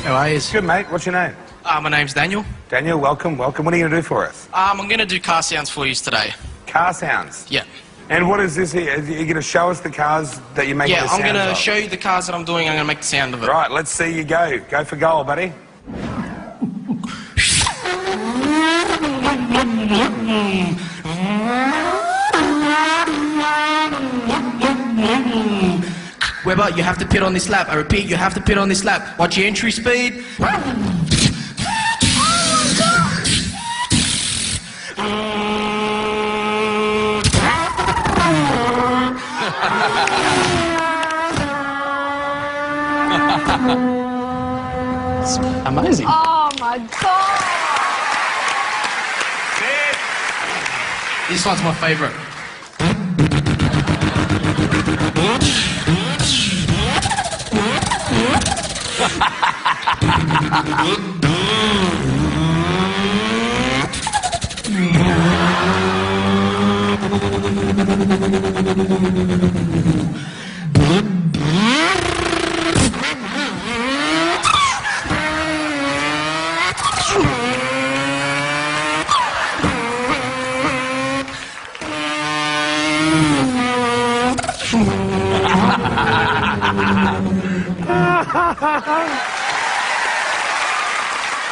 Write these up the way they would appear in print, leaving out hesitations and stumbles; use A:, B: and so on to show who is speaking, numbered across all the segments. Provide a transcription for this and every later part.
A: How are you?
B: Good, mate. What's your name?
A: My name's Daniel.
B: Daniel, welcome, welcome. What are you going to do for us?
A: I'm going to do car sounds for you today.
B: Car sounds?
A: Yeah.
B: And what is this here? Are you going to show us the cars that you're making the sounds of?
A: Yeah, I'm going to show you the cars that I'm doing. I'm going to make the sound of it.
B: Right, let's see you go. Go for goal, buddy.
A: Webber, you have to pit on this lap. I repeat, you have to pit on this lap. Watch your entry speed. It's amazing.
C: Oh my God!
A: This one's my favourite.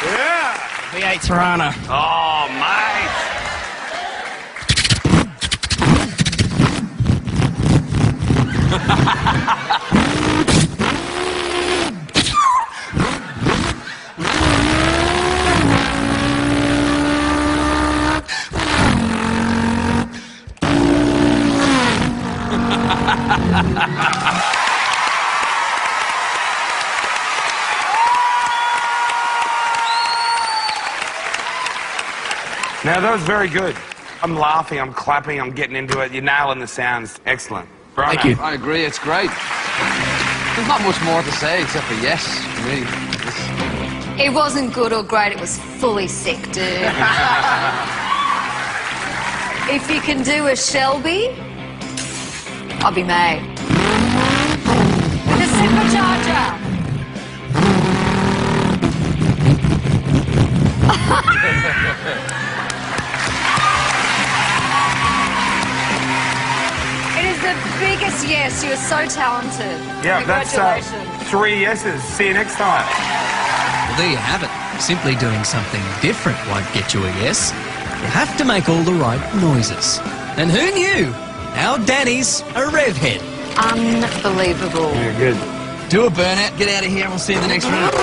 B: Yeah.
A: V8 Tirana.
B: Oh, mate. Now, that was very good. I'm laughing, I'm clapping, I'm getting into it. You're nailing the sounds. Excellent. Bruno.
A: Thank you.
D: I agree, it's great. There's not much more to say except for yes, really.
C: It wasn't good or great, it was fully sick, dude. If you can do a Shelby, I'll be made. With a supercharger. It is the biggest yes. You are so talented.
B: Yeah, that's
C: Congratulations.
B: 3 yeses. See you next time.
E: Well, there you have it. Simply doing something different won't get you a yes. You have to make all the right noises. And who knew? Our Danny's a rev head.
C: Unbelievable.
B: Yeah, good.
D: Do a burnout, get out of here, and we'll see you in the next round.